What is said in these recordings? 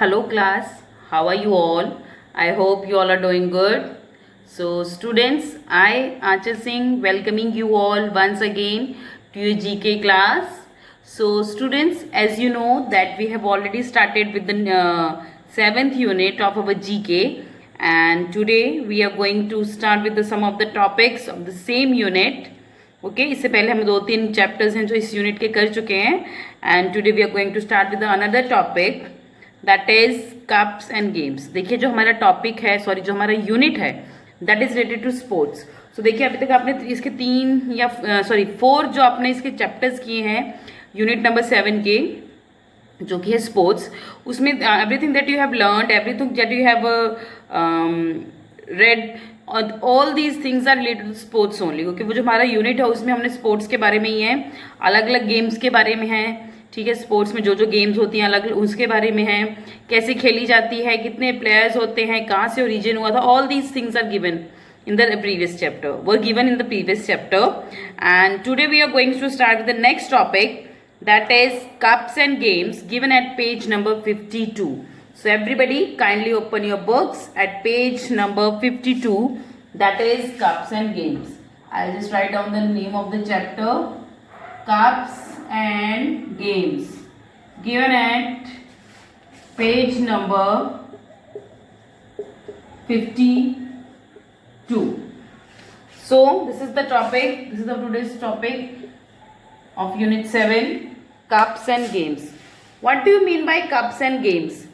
Hello class, how are you all? I hope you all are doing good. So students, I Archer Singh welcoming you all once again to your GK class. So students, as you know that we have already started with the 7th unit of our GK, and today we are going to start with some of the topics of the same unit. Okay इससे पहले हम 2-3 chapters हैं जो इस unit के कर चुके हैं, and today we are going to start with another topic that is cups and games. देखिए जो हमारा टॉपिक है, सॉरी जो हमारा यूनिट है that is related to sports. So देखिए अभी तक आपने इसके 4 जो आपने इसके चैप्टर्स किए हैं यूनिट नंबर 7 के, जो कि है स्पोर्ट्स. उसमें everything that you have learned, everything that you have read, all these things are related to sports only. क्योंकि वो जो हमारा यूनिट है उसमें हमने स्पोर्ट्स के बारे में ही है, अलग अलग गेम्स के बारे में है. ठीक है, स्पोर्ट्स में जो जो गेम्स होती हैं अलग उसके बारे में है, कैसे खेली जाती है, कितने प्लेयर्स होते हैं, कहाँ से ओरिजिन हुआ था, all these things are given in the previous chapter, were given in the previous chapter. And today we are going to start with the next topic, that is cups and games, given at page number 52. So everybody kindly open your books at page number 52, that is cups and games. I'll just write down the name of the chapter, cups and games, given at page number 52. So this is the topic, this is the today's topic of unit 7, cups and games. What do you mean by cups and games?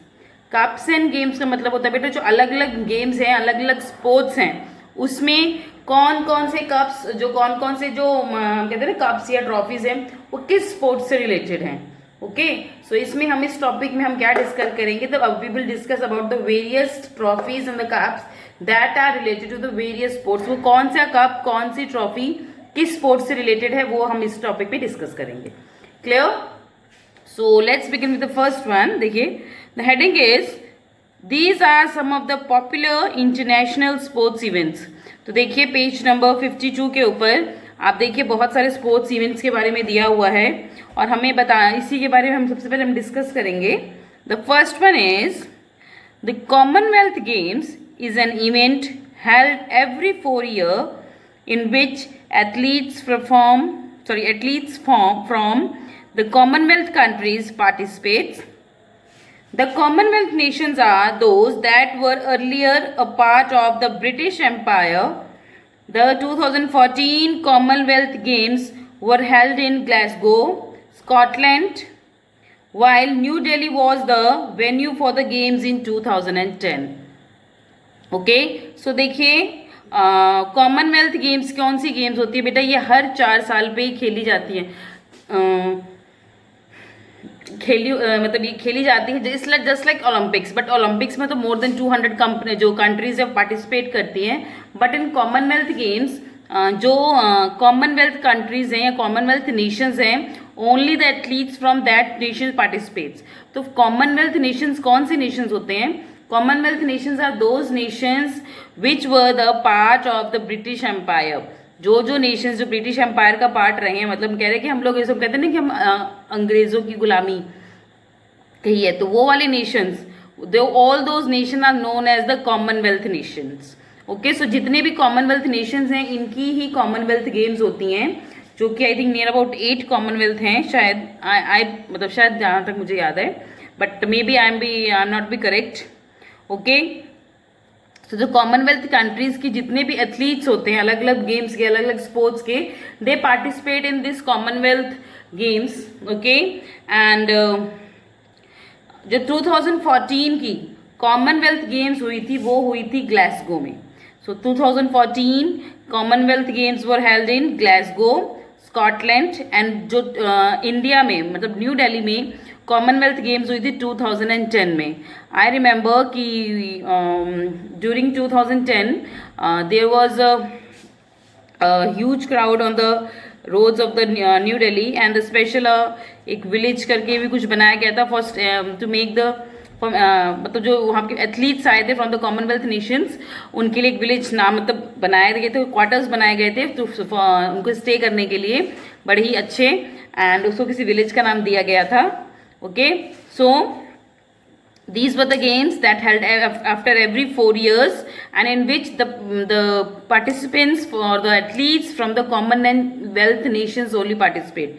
cups and games का मतलब होता है बेटा जो अलग अलग games हैं, अलग अलग स्पोर्ट्स हैं, उसमें कौन कौन से कप्स, जो कौन कौन से जो कहते हैं ना कप्स या ट्रॉफीज हैं, वो किस स्पोर्ट्स से रिलेटेड हैं. ओके, सो इसमें हम इस टॉपिक में हम क्या डिस्कस करेंगे, तो we will discuss about the various trophies and the cups that are related to the various sports. वो कौन सा कप, कौन सी ट्रॉफी किस स्पोर्ट्स से रिलेटेड है, वो हम इस टॉपिक में डिस्कस करेंगे. Clear? So let's begin with the first one. देखिए the heading is these are some of the popular international sports events. तो देखिए पेज नंबर 52 के ऊपर आप देखिए बहुत सारे स्पोर्ट्स इवेंट्स के बारे में दिया हुआ है, और हमें इसी के बारे में हम सबसे पहले हम डिस्कस करेंगे. The first one is the Commonwealth games is an event held every 4 years in which athletes from the Commonwealth countries participates. The Commonwealth nations are those that were earlier a part of the British Empire. The 2014 Commonwealth Games were held in Glasgow, Scotland, while New Delhi was the venue for the games in 2010. Okay, सो देखिए Commonwealth games कौन सी games होती है बेटा, ये हर 4 साल पे ही खेली जाती है. मतलब ये खेली जाती है just like Olympics, but Olympics में तो मोर देन 200 कंपनी जो कंट्रीज है पार्टिसिपेट करती हैं. बट इन कॉमनवेल्थ गेम्स जो कॉमनवेल्थ कंट्रीज हैं या कॉमनवेल्थ नेशंस हैं, only the athletes from that nation participates. तो कॉमनवेल्थ नेशंस कौन से नेशंस होते हैं? Commonwealth nations are those nations which were the part of the British Empire. जो nations जो ब्रिटिश एम्पायर का पार्ट रहे हैं, मतलब कह रहे हैं कि हम लोग ये सब कहते हैं ना कि हम अंग्रेजों की गुलामी कही है, तो वो वाले nations, all those nation are known as the Commonwealth nations. Okay, so जितने भी कॉमनवेल्थ नेशंस हैं इनकी ही कॉमनवेल्थ गेम्स होती हैं, जो कि I think near about 8 Commonwealth हैं शायद. मतलब शायद जहाँ तक मुझे याद है, but maybe I am not be correct. Okay, तो जो कॉमनवेल्थ कंट्रीज की जितने भी एथलीट्स होते हैं अलग अलग गेम्स के, अलग अलग स्पोर्ट्स के, दे participate in this Commonwealth games. Okay, and जो 2014 की कॉमनवेल्थ गेम्स हुई थी वो हुई थी ग्लासगो में. सो 2014 Commonwealth games were held in Glasgow, Scotland. And जो इंडिया में मतलब न्यू दिल्ली में कॉमनवेल्थ गेम्स हुई थी 2010 में. आई रिमेंबर कि during 2010 there was a huge crowd on the roads of the New Delhi, and the special एक विलेज करके भी कुछ बनाया गया था फर्स्ट टू मेक द मतलब जो वहाँ के एथलीट्स आए थे फ्रॉम द कॉमनवेल्थ नेशंस, उनके लिए एक विलेज नाम मतलब बनाए गए थे, क्वार्टर्स बनाए गए थे तो उनको स्टे करने के लिए बड़े ही अच्छे, एंड उसको किसी विलेज का नाम दिया गया था. Okay, so these were the games that held after every 4 years, and in which the participants or the athletes from the Commonwealth nations only participate.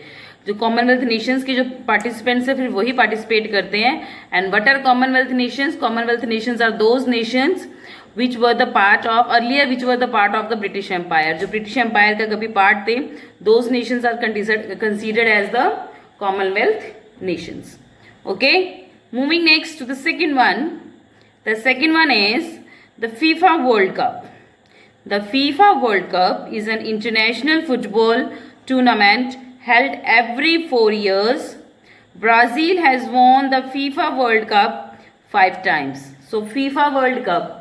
जो कॉमनवेल्थ नेशंस के जो पार्टिसिपेंट्स है फिर वही पार्टिसिपेट करते हैं. And what are Commonwealth nations? Commonwealth nations are those nations which were the part of earlier which were the part of the British empire. जो British empire का कभी पार्ट थे, those nations are considered as the Commonwealth nations. Okay, moving next to the second one. The second one is the FIFA World Cup. The FIFA World Cup is an international football tournament held every 4 years. Brazil has won the FIFA World Cup 5 times. So FIFA World Cup.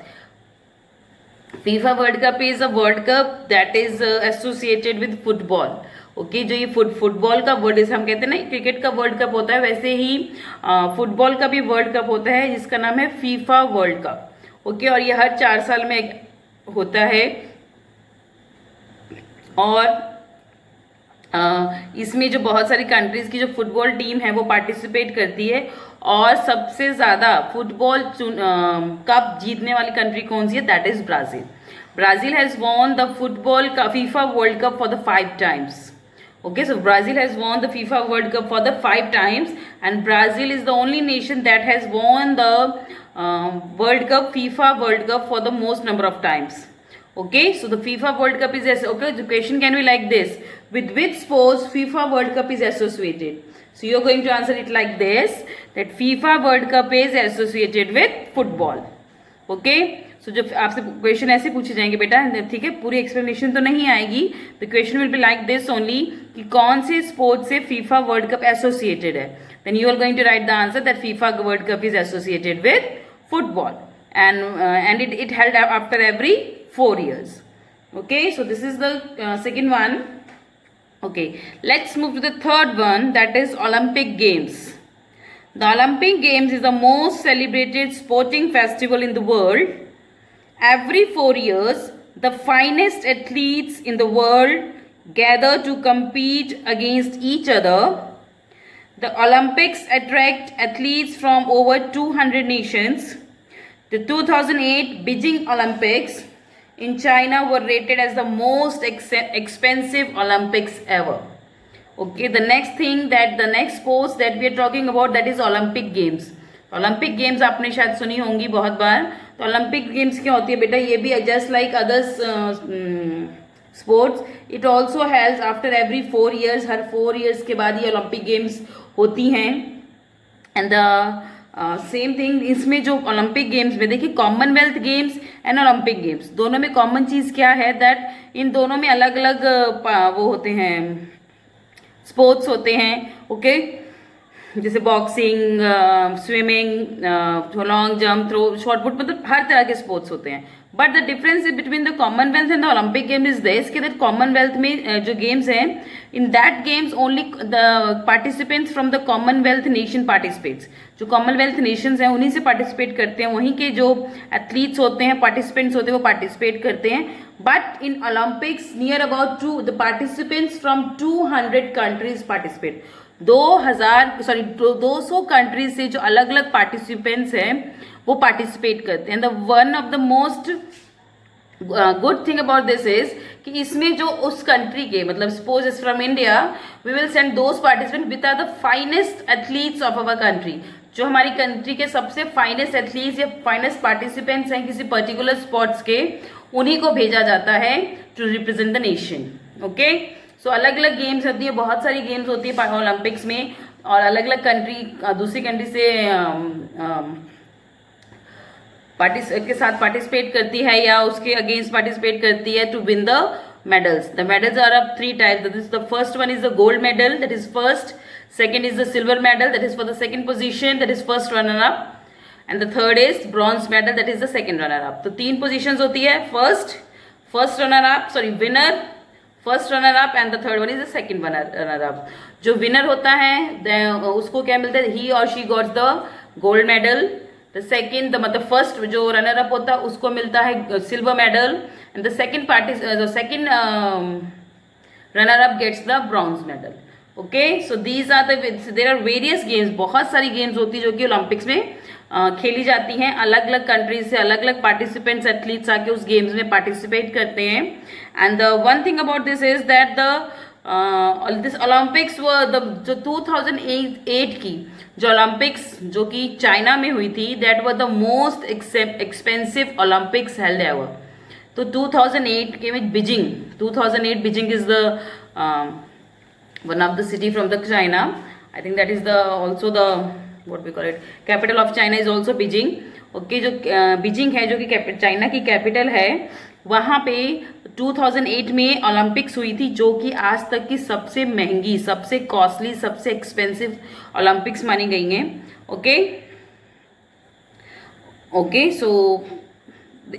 FIFA World Cup is a World Cup that is associated with football. Okay, जो ये football का world, जैसे हम कहते हैं ना cricket का world cup होता है, वैसे ही फुटबॉल का भी वर्ल्ड कप होता है जिसका नाम है फीफा वर्ल्ड कप. ओके, और ये हर 4 साल में होता है. और इसमें जो बहुत सारी कंट्रीज की जो फुटबॉल टीम है वो पार्टिसिपेट करती है. और सबसे ज़्यादा फुटबॉल कप जीतने वाली कंट्री कौन सी है? That is Brazil. Brazil has won the football FIFA world cup for the 5 times. Okay, so Brazil has won the FIFA World Cup for the 5 times, and Brazil is the only nation that has won the FIFA World Cup for the most number of times. Okay, so the FIFA World Cup is okay. The question can be like this: with which sports FIFA World Cup is associated? So you are going to answer it like this: that FIFA World Cup is associated with football. Okay. सो जो आपसे question ऐसे पूछे जाएंगे बेटा, ठीक है, पूरी explanation तो नहीं आएगी. The question will be like this only कि कौन से स्पोर्ट्स से फीफा वर्ल्ड कप एसोसिएटेड है. Then you are going to write the answer that FIFA world Cup is associated with football and it held after every 4 years. Okay, so this is the second one. Okay, let's move to the third one, that is Olympic Games. The Olympic Games is the most celebrated sporting festival in the world. Every 4 years, the finest athletes in the world gather to compete against each other. The Olympics attract athletes from over 200 nations. The 2008 Beijing Olympics in China were rated as the most expensive Olympics ever. Okay, the next sports that we are talking about, that is Olympic Games. Olympic games आपने शायद सुनी होंगी बहुत बार. तो Olympic games क्या होती है बेटा? ये भी just like others sports, it also helds after every 4 years. हर 4 years के बाद ये ओलंपिक गेम्स होती हैं. एंड द सेम थिंग इसमें जो ओलंपिक गेम्स में देखिए, Commonwealth games and Olympic games दोनों में कॉमन चीज़ क्या है? दैट इन दोनों में अलग अलग वो होते हैं, स्पोर्ट्स होते हैं. ओके, जैसे boxing, swimming, long jump, throw, short put, मतलब हर तरह के स्पोर्ट्स होते हैं. But the difference between the Commonwealth and the Olympic game is this कि दैट कॉमनवेल्थ में जो गेम्स हैं, in that games only the participants from the Commonwealth nation participates. जो कॉमनवेल्थ नेशंस हैं उन्हीं से पार्टिसिपेट करते हैं, वहीं के जो एथलीट्स होते हैं, पार्टिसिपेंट्स होते हैं, वो पार्टिसिपेट करते हैं. But in Olympics near about the participants from 200 countries participate. 200 countries से जो अलग अलग पार्टिसिपेंट्स हैं वो पार्टिसिपेट करते हैं. The one of the most good thing about this is कि इसमें जो उस कंट्री के, मतलब suppose is from India, we will send those participant with are the finest athletes of our country. जो हमारी कंट्री के सबसे फाइनेस्ट एथलीट्स या फाइनेस्ट पार्टिसिपेंट्स हैं किसी पर्टिकुलर स्पोर्ट्स के, उन्हीं को भेजा जाता है to represent the nation. Okay, so अलग अलग गेम्स होती है, बहुत सारी गेम्स होती है ओलंपिक्स में, और अलग अलग कंट्री दूसरी कंट्री से के साथ पार्टिसिपेट करती है या उसके अगेंस्ट पार्टिसिपेट करती है to win the medals. The medals are of 3 types. That is, the first one is the gold medal, that is first. Second is the silver medal, that is for the second position, that is first runner up. And the third is bronze medal, that is the second runner up. तो 3 positions होती है, first runner up, winner, first runner up, and the third one is the second runner up. जो winner होता है उसको क्या मिलता है? ही और she gots the gold medal. The second, मतलब फर्स्ट जो रनर अप होता है उसको मिलता है silver medal, and the second runner up gets the bronze medal. Okay, so these are there are various games, बहुत सारी गेम्स होती है जो कि ओलंपिक्स में खेली जाती हैं। अलग अलग कंट्रीज से अलग अलग पार्टिसिपेंट्स एथलीट्स आके उस गेम्स में पार्टिसिपेट करते हैं। And the one thing about this is that the this Olympics जो 2008 की जो ओलंपिक्स जो कि चाइना में हुई थी, that were the most expensive Olympics held ever. तो 2008 के में Beijing, 2008 Beijing is the one of the city from the China. I think that is the also the what we call it capital of China is also Beijing. Okay, जो Beijing है जो कि China की capital है, वहाँ पे 2008 में Olympics हुई थी जो कि आज तक की सबसे महंगी, सबसे कॉस्टली, सबसे एक्सपेंसिव ओलंपिक्स मानी गई हैं। Okay okay, so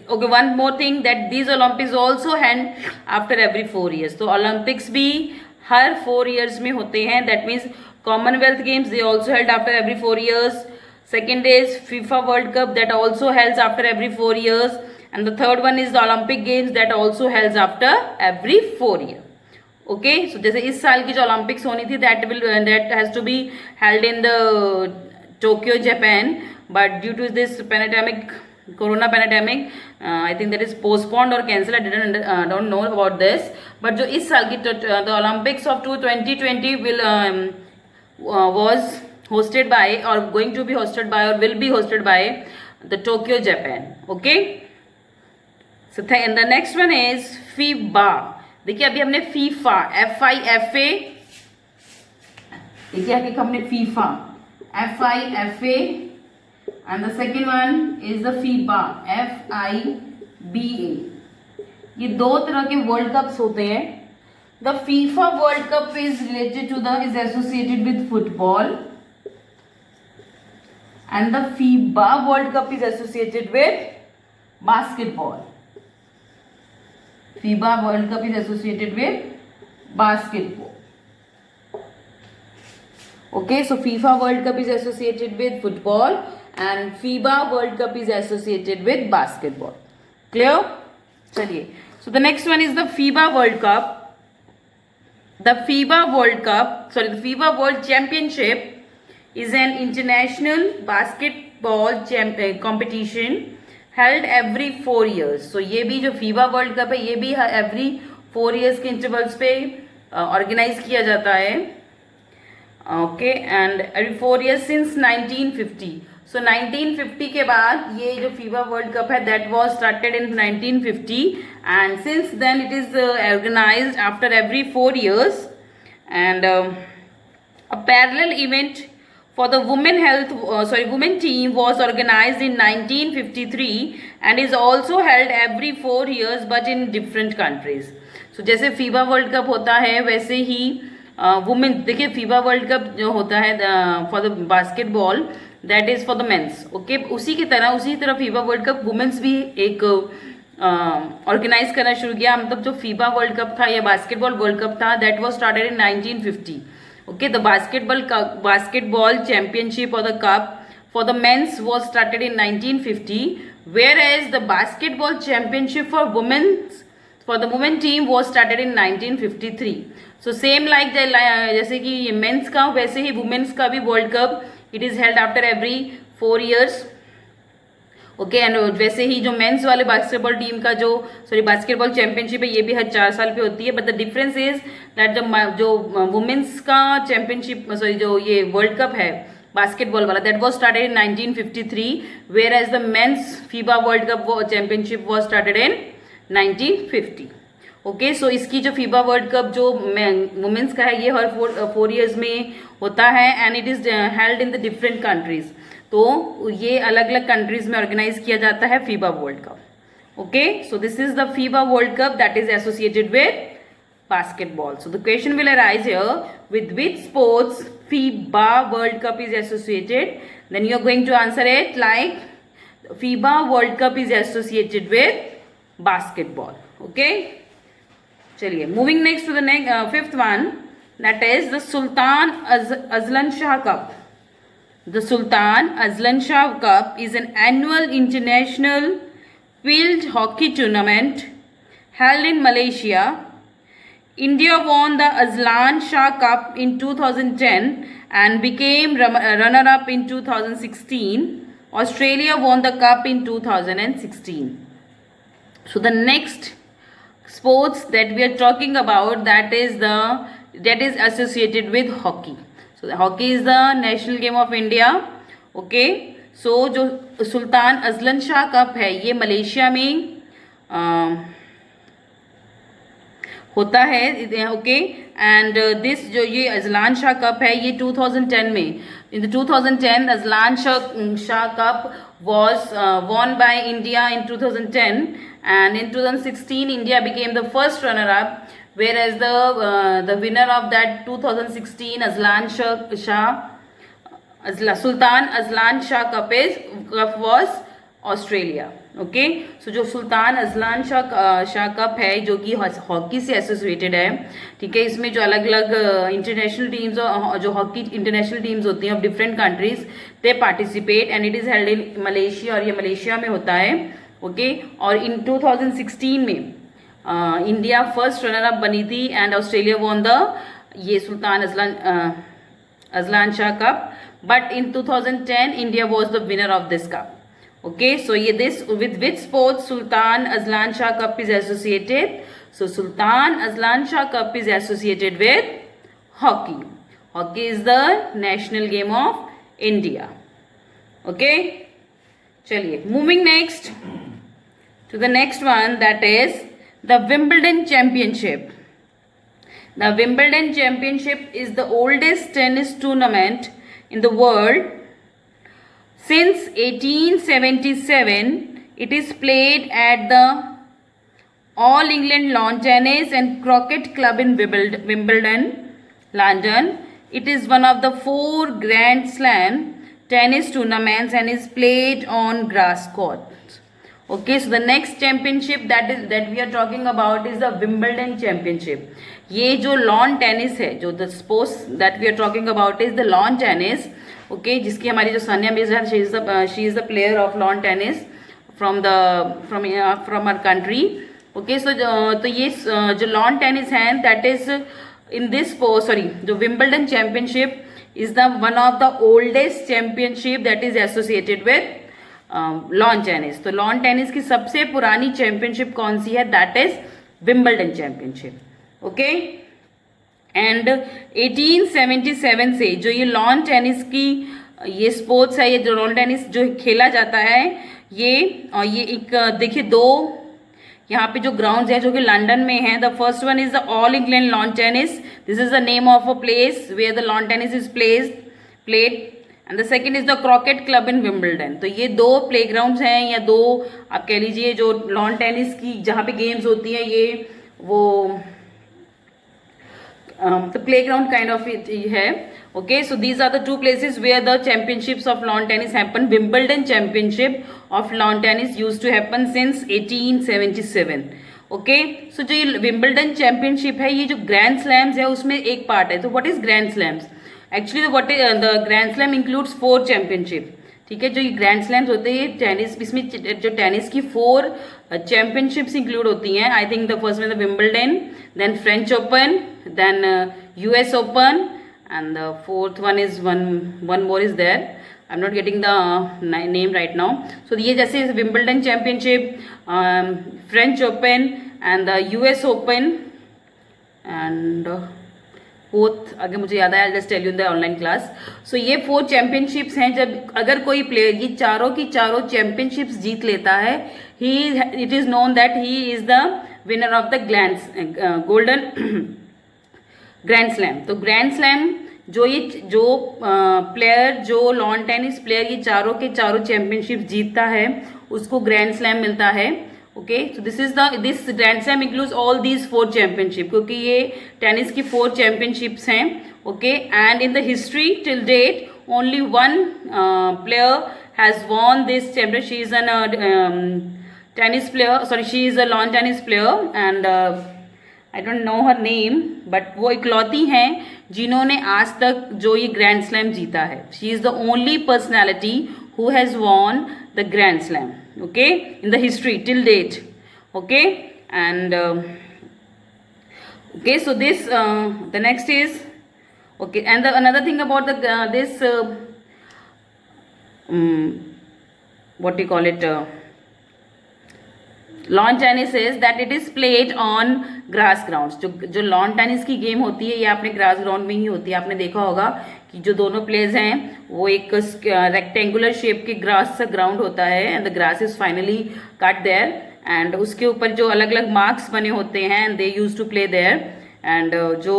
okay, one more thing that these Olympics also hand after every 4 years। तो ओलंपिक्स भी हर 4 years में होते हैं। That means commonwealth games they also held after every 4 years। Second is FIFA world cup that also helds after every 4 years। And the third one is the Olympic games that also helds after every 4 year। Okay, so जैसे इस साल की जो Olympics होनी थी that has to be held in the Tokyo Japan, but due to this pandemic corona pandemic I think that is postponed और cancel. I don't know about this, but जो इस साल की the Olympics of 2020 will was hosted by or going to be hosted by or will be hosted by the Tokyo, Japan. Okay, so and the next one is FIBA। देखिए अभी हमने FIFA FIFA, देखिए अभी हमने FIFA FIFA and the second one is the FIBA FIBA। ये दो तरह के वर्ल्ड कप्स होते हैं। The FIFA World Cup is associated with football, and the FIBA World Cup is associated with basketball. FIBA World Cup is associated with basketball. Okay, so FIFA World Cup is associated with football and FIBA World Cup is associated with basketball. Clear? चलिए, so the next one is the FIBA World Cup। The FIBA World Championship is an international basketball competition held every 4 years। So ये भी जो FIBA World Cup है ये भी every 4 years के intervals पे organise किया जाता है। Okay, and every 4 years since 1950। So 1950 के बाद ये जो FIBA World Cup है that was started in 1950 and since then it is organized after every 4 years and a parallel event for the women team was organized in 1953 and is also held every 4 years but in different countries। So जैसे FIBA World Cup होता है वैसे ही women, देखिए FIBA World Cup जो होता है for the basketball that is for the mens. Okay, उसी तरह FIBA World Cup वुमेन्स भी एक ऑर्गेनाइज करना शुरू किया। मतलब जो FIBA World Cup था या बास्केटबॉल वर्ल्ड कप था that was started in 1950। Okay, the basketball championship और the cup for the men's was started in 1950 whereas the basketball championship for the women team was started in 1953। so same like जैसे कि men's का वैसे ही women's का भी world cup it is held after every 4 years। Okay, and वैसे ही जो men's वाले बास्केटबॉल टीम का बास्केटबॉल चैंपियनशिप है ये भी हर 4 साल पे होती है। But the difference is that जो वुमेन्स का चैंपियनशिप जो ये वर्ल्ड कप है बास्केटबॉल वाला that was started in 1953 whereas the men's FIBA world cup championship was started in 1950। Okay, so इसकी जो FIBA वर्ल्ड कप जो वुमेन्स का है ये हर 4 years में होता है and it is held in the different countries. तो ये अलग अलग कंट्रीज में ऑर्गेनाइज किया जाता है FIBA world cup. Okay, so this is the FIBA world cup that is associated with basketball। So the question will arise here, with which sports FIBA World Cup is associated? Then you are going to answer it like FIBA World Cup is associated with basketball। Okay, चलिए moving next to the fifth one, that is the Sultan Azlan Shah Cup। The Sultan Azlan Shah Cup is an annual international field hockey tournament held in Malaysia India won the Azlan Shah Cup in 2010 and became runner-up in 2016. Australia won the cup in 2016. So the next sports that we are talking about, that is associated with hockey. So hockey is the national game of India. Okay, so जो Sultan Azlan Shah cup है ये Malaysia में होता है. Okay, and this जो ये Azlan Shah cup है ये 2010 में, in the 2010 Azlan Shah Cup was won by India in 2010, and in 2016 India became the first runner up, whereas the winner of that 2016 Sultan Azlan Shah Cup was Australia. Okay, so जो Sultan Azlan Shah cup है जो कि hockey से associated है. ठीक है, इसमें जो अलग अलग इंटरनेशनल टीम्स जो हॉकी इंटरनेशनल टीम्स होती हैं of different countries they participate, and it is held in Malaysia, और ये मलेशिया में होता है. ओके, और इन 2016 में इंडिया फर्स्ट रनर अप बनी थी एंड ऑस्ट्रेलिया वॉन द ये Sultan Azlan Shah cup, but in 2010 India was the winner of this cup. Okay, so this with which sport Sultan Azlan Shah Cup is associated? So Sultan Azlan Shah Cup is associated with hockey. Hockey is the national game of India. Okay, चलिए moving next to the next one, that is the Wimbledon Championship. The Wimbledon Championship is the oldest tennis tournament in the world. Since 1877, it is played at the All England Lawn Tennis and Croquet Club in Wimbledon, London. It is one of the 4 Grand Slam tennis tournaments and is played on grass courts. Okay, so the next championship that we are talking about is the Wimbledon Championship. ये जो lawn tennis है, जो the sports that we are talking about is the lawn tennis. Okay, जिसकी हमारी जो Sania Mirza she is the player of lawn tennis from our country. Okay, so तो ये जो लॉन टेनिस है दैट इज इन दिस जो Wimbledon championship is the one of the oldest championship that is associated with lawn tennis. तो lawn tennis की सबसे पुरानी championship कौन सी है? That is Wimbledon championship. Okay, and 1877 से जो ये लॉन टेनिस की ये स्पोर्ट्स है, ये जो लॉन टेनिस जो खेला जाता है ये एक देखिए 2 यहाँ पे जो ग्राउंड्स है जो कि लंदन में है. The first one is the All England lawn tennis. This is the name of a place where the lawn tennis is played, and the second is the croquet club in Wimbledon. तो ये 2 play grounds हैं या 2 आप कह लीजिए जो lawn tennis की जहाँ पे गेम्स होती हैं, ये वो the playground kind of it है. Okay, so these are the 2 places where the championships of lawn tennis happen. Wimbledon championship of lawn tennis used to happen since 1877. Okay, so जो ये विम्बल्डन चैम्पियनशिप है, ये जो grand slams है उसमें एक part है. तो what is grand slams? Actually what is the grand slam includes 4 championship. ठीक है, जो ये ग्रैंड स्लैम्स होते हैं टेनिस, इसमें जो टेनिस की 4 चैम्पियनशिप्स इंक्लूड होती हैं. आई थिंक द फर्स्ट में the Wimbledon, then French Open, then US Open, and the 4th one is one more is there. I'm not getting the name right now. So ये जैसे Wimbledon Championship, French Open and the US Open, and 4th आगे मुझे याद है, I'll just tell you in the online class. So ये 4 championships हैं. जब अगर कोई प्लेयर ये चारों की चारों चैम्पियनशिप्स जीत लेता है, it is known that he is the winner of the golden grand slam. तो ग्रैंड स्लैम जो प्लेयर जो लॉन टेनिस प्लेयर ये चारों के चारों चैंपियनशिप जीतता है उसको ग्रैंड स्लैम मिलता है. Okay, so this grand slam includes all these 4 championship, क्योंकि ये टेनिस की 4 चैंपियनशिप्स हैं. Okay, and in the history till date only 1 player has won this championship. She is an tennis player, sorry she is a lawn tennis player, and I don't know her name, but वो इकलौती हैं जिन्होंने आज तक जो ये grand slam जीता है. She is the only personality who has won the grand slam. Okay, in the history till date. Okay, and Okay, so this the next is okay, and another thing about the this what do you call it? Lawn tennis is that it is played on grass ground. जो lawn tennis की game होती है ये अपने grass ground में ही होती है। आपने देखा होगा कि जो दोनों प्लेयर्स हैं वो एक रेक्टेंगुलर शेप के ग्रास ग्राउंड होता है and the grass is finally cut there and उसके ऊपर जो अलग अलग मार्क्स बने होते हैं and they use to play there and जो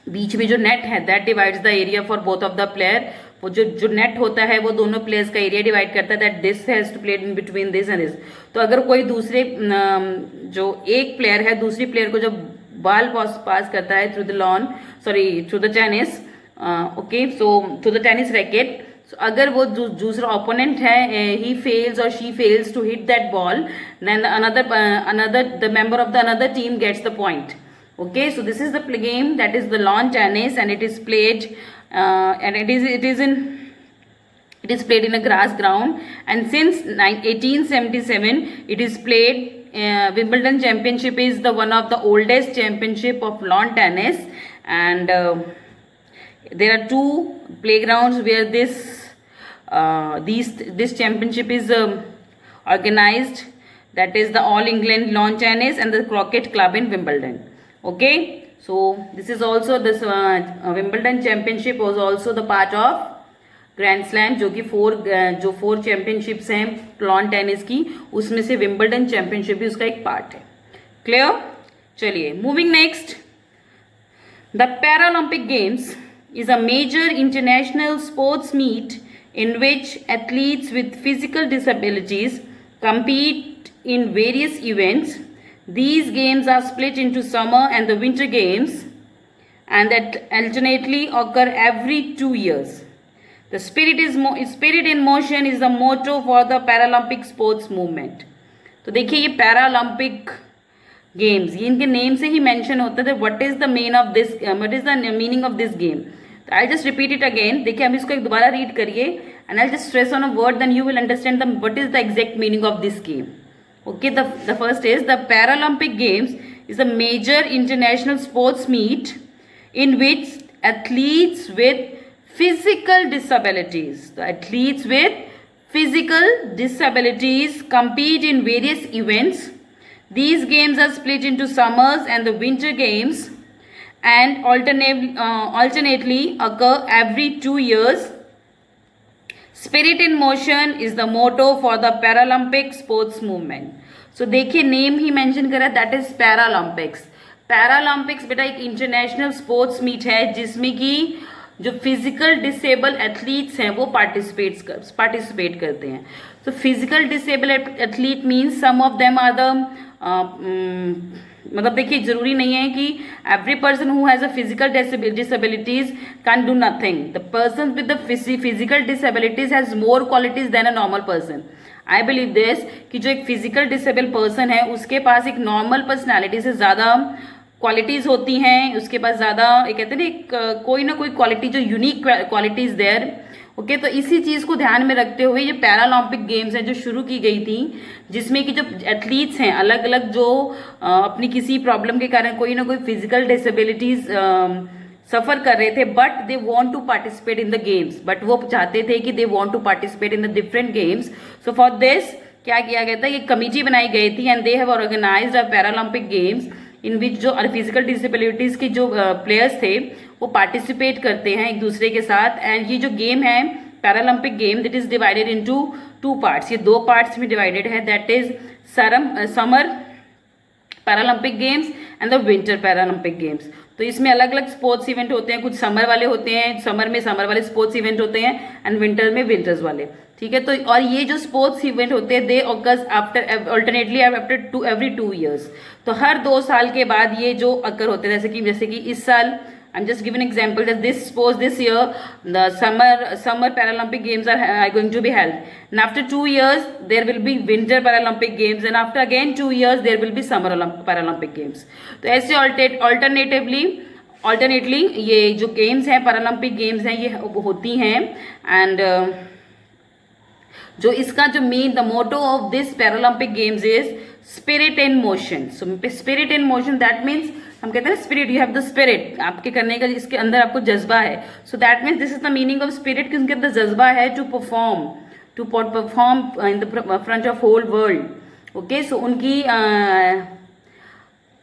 बीच में जो नेट है that divides the area for both of the player. वो जो नेट होता है वो दोनों प्लेयर्स का एरिया डिवाइड करता है that this has to play in between this and this. तो अगर कोई दूसरे जो एक प्लेयर है दूसरी प्लेयर को जब बॉल पास करता है through the lawn through the tennis okay so through the tennis racket, अगर वो दूसरा ओपोनेंट है ही फेल्स और she fails to hit that ball then another the member of the another team gets the point. Okay, so this is the game that is the lawn tennis and it is played and it is played in a grass ground and since 1877 it is played. Wimbledon Championship is the one of the oldest championship of lawn tennis and there are two playgrounds where this championship is organized, that is the All England Lawn Tennis and the Croquet Club in Wimbledon. Okay, so this is also this Wimbledon Championship was also the part of Grand Slam जो कि four championships हैं lawn tennis की उसमें से Wimbledon championship भी उसका एक part है। क्लियर? चलिए moving next. The Paralympic games is a major international sports meet in which athletes with physical disabilities compete in various events. These games are split into summer and the winter games and that alternately occur every 2 years. The spirit in motion is the motto for the Paralympic sports movement. तो देखिए ये Paralympic games ये इनके name से ही mention होता है what is the meaning of this game. तो I just repeat it again. देखिए हम इसको एक दोबारा रीड करिए and I just stress on a word then you will understand the what is the exact meaning of this game. Okay, the first is the Paralympic Games is a major international sports meet in which athletes with physical disabilities, the athletes with physical disabilities compete in various events. These games are split into summers and the winter games and alternately occur every 2 years. Spirit in motion is the motto for the Paralympic sports movement. So देखिए name ही mention करा that is Paralympics. Paralympics बेटा एक international sports meet है जिसमें कि जो physical disable athletes हैं वो पार्टिसिपेट करते हैं। तो physical disable athlete means some of them are the मतलब देखिए जरूरी नहीं है कि every person who has a physical disabilities can do nothing. The person with the physical disabilities has more qualities than a normal person. I believe this कि जो एक physical disable person है उसके पास एक नॉर्मल पर्सनैलिटी से ज़्यादा qualities होती हैं, उसके पास ज़्यादा एक कहते हैं ना कोई ना कोई क्वालिटी जो यूनिक क्वालिटीज देयर। ओके, तो इसी चीज़ को ध्यान में रखते हुए ये पैरालंपिक गेम्स हैं जो शुरू की गई थी जिसमें कि जो एथलीट्स हैं अलग अलग जो अपनी किसी प्रॉब्लम के कारण कोई ना कोई फिजिकल डिसेबिलिटीज सफ़र कर रहे थे but they want to participate in the games, but वो चाहते थे कि they want to participate in the different games. So for this क्या किया गया था, ये कमिटी बनाई गई थी and they have organized a Paralympic games in which जो फिजिकल डिसेबिलिटीज़ के जो प्लेयर्स थे वो पार्टिसिपेट करते हैं एक दूसरे के साथ। एंड ये जो गेम है Paralympic game that is divided into 2 parts, ये 2 पार्ट्स में डिवाइडेड है that is summer Paralympic games and the winter Paralympic games. तो इसमें अलग अलग स्पोर्ट्स इवेंट होते हैं, कुछ समर वाले होते हैं, समर में समर वाले स्पोर्ट्स इवेंट होते हैं एंड विंटर में विंटर्स वाले। ठीक है, तो और ये जो स्पोर्ट्स इवेंट होते हैं they occurs after alternately after every 2 years। तो हर 2 साल के बाद ये जो अकर होते हैं जैसे कि इस साल I'm just giving an example that this year the summer Paralympic games are going to be held and after 2 years there will be winter Paralympic games and after again 2 years there will be summer Paralympic games। तो ऐसे alternately ये जो games हैं Paralympic games हैं ये होती हैं and जो इसका जो main the motto of this Paralympic games is spirit in motion. So spirit in motion that means हम कहते हैं ना spirit, you have the spirit, आपके करने का इसके अंदर आपको जज्बा है. So that means this is the meaning of spirit कि उनके अंदर जज्बा है to perform in the front of whole world. Okay, so उनकी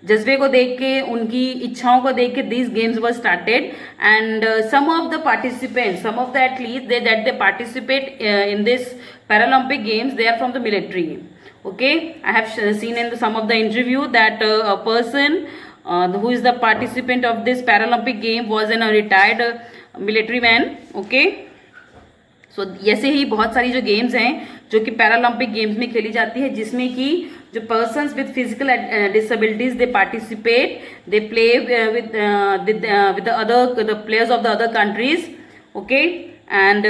जज्बे को देख के, उनकी इच्छाओं को देख के this games were started. And some of the participants, some of the athletes they participate in this Paralympic games, they are from the military. Okay, I have seen in some of the interview that a person who is the participant of this Paralympic game was a retired military man. Okay, so ऐसे ही बहुत सारी जो games हैं जो कि Paralympic games में खेली जाती है, जिसमें कि जो persons with physical disabilities they participate, they play with the other the players of the other countries. Okay, and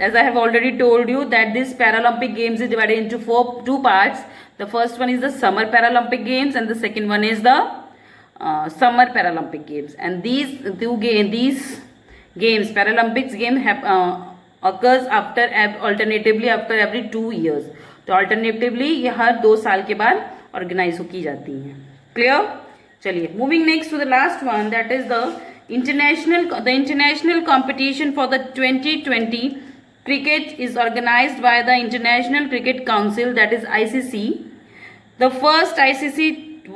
as I have already told you that this Paralympic Games is divided into two parts. The first one is the Summer Paralympic Games and the second one is the Summer Paralympic Games. And these games, Paralympics game occurs alternatively after every 2 years. तो alternatively ये हर 2 साल के बाद organise की जाती हैं. Clear? चलिए, moving next to the last one, that is the international competition for the 2020 cricket is organized by the International Cricket Council, that is ICC. The first ICC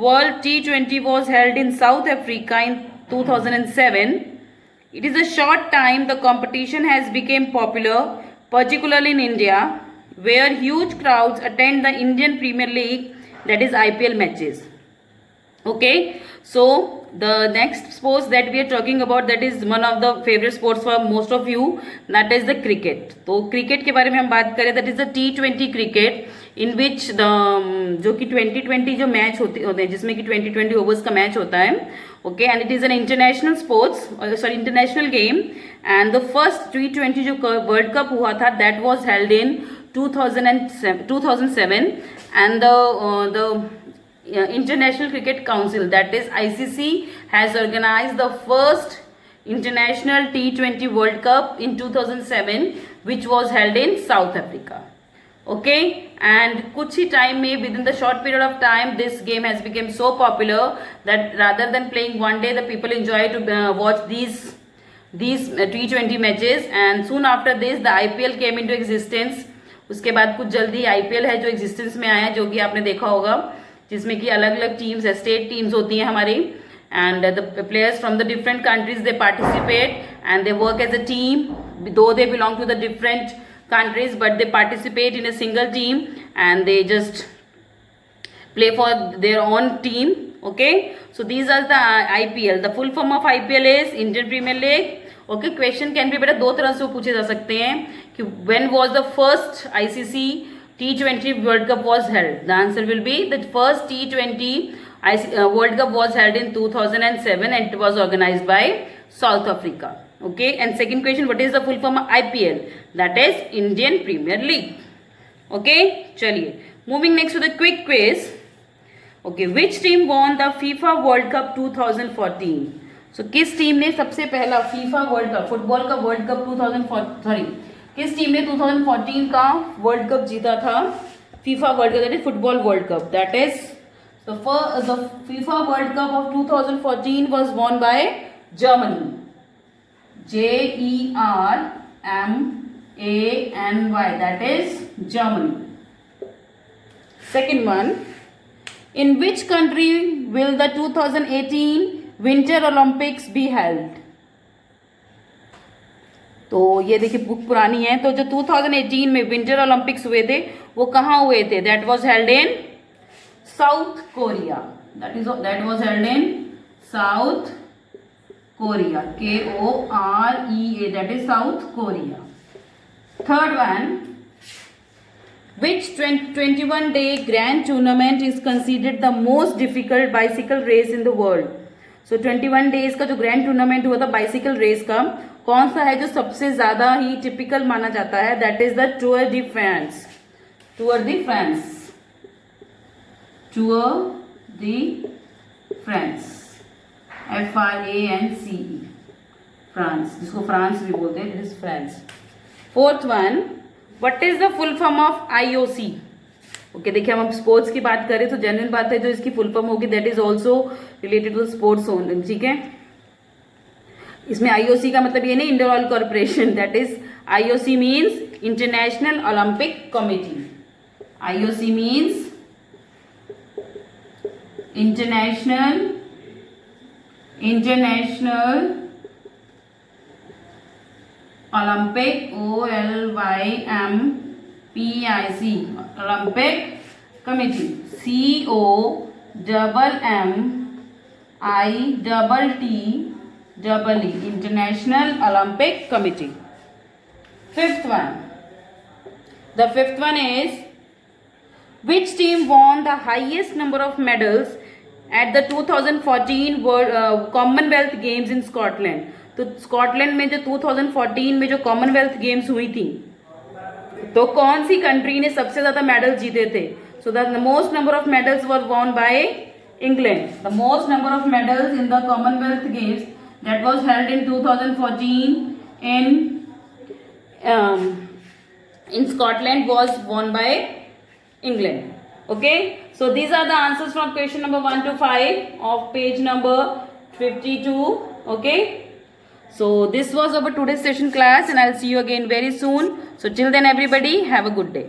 World T20 was held in South Africa in 2007. It is a short time the competition has become popular, particularly in India, where huge crowds attend the Indian Premier League, that is IPL matches. Okay, so the next sports that we are talking about, that is one of the favorite sports for most of you, that is the cricket. तो cricket के बारे में हम बात करें, that is the T20 cricket, in which the जो कि 2020 जो मैच होते हैं, जिसमें कि 2020 ओवर्स का मैच होता है. Okay, and it is an international sports, sorry international game. And the first T20 जो वर्ल्ड कप हुआ था, that was held in 2007. And the International Cricket Council, that is ICC, has organized the first International T20 World Cup in 2007, which was held in South Africa. Okay, and कुछ ही time में, within the short period of time, this game has become so popular that rather than playing one day, the people enjoy to watch these T20 matches. And soon after this, the IPL came into existence. उसके बाद कुछ जल्दी IPL है जो existence में आया, जो कि आपने देखा होगा, जिसमें कि अलग अलग टीम्स है, स्टेट टीम्स होती हैं हमारी, and the players from the different countries they participate and they work as a team, though they belong to the different countries, but they participate in a single team and they just play for their own team. Okay, so these are the IPL. The full form of IPL is Indian Premier League. Okay, question can be बेटा दो तरह से पूछे जा सकते हैं कि when was the first ICC T20 World Cup was held? The answer will be the first T20 World Cup was held in 2007 and it was organized by South Africa. Okay, and second question, what is the full form of IPL? That is Indian Premier League. Okay, चलिए, moving next to the quick quiz. Okay, which team won the FIFA World Cup 2014? So किस team ने सबसे पहला FIFA World Cup, football का world cup 2014, किस team ने 2014 का world cup जीता था? FIFA world cup, that is football world cup. That is the FIFA World Cup of 2014 was won by Germany. Germany, that is Germany. Second one, in which country will the 2018 Winter Olympics be held? तो ये देखिए book पुरानी है, तो जो 2018 में winter Olympics हुए थे वो कहाँ हुए थे? That was held in south Korea. That was held in south Korea, Korea, that is South Korea. Third one, which 21-day grand tournament is considered the most difficult bicycle race in the world? So 21 days का जो grand tournament हुआ था bicycle race का, कौन सा है जो सबसे ज्यादा ही typical माना जाता है? That is the Tour de France. Tour de France. Tour de France. France, France, जिसको फ्रांस भी बोलते हैं, this France. Fourth one, what is the full form of IOC? Okay देखिए, हम स्पोर्ट्स की बात करें तो जनरल बात है, जो इसकी फुल फॉर्म होगी that is also related to sports only, ठीक है। इसमें आईओसी का मतलब ये नहीं Indian Oil Corporation, that is IOC means International Olympic Committee. IOC means International Olympic, OLYMPIC, Olympic committee, COMMITTEE, International Olympic Committee. Fifth one. The fifth one is, which team won the highest number of medals at the 2014 Commonwealth Games in Scotland? तो Scotland में जो 2014 में जो Commonwealth games हुई थी, तो कौन सी country ने सबसे ज्यादा मेडल जीते थे? So the most number of medals were won by England. The most number of medals in the Commonwealth games that was held in 2014 in Scotland was won by England. Okay, so these are the answers from question number 1 to 5 of page number 52. Okay, so this was our today's session class, and I'll see you again very soon. So till then everybody have a good day.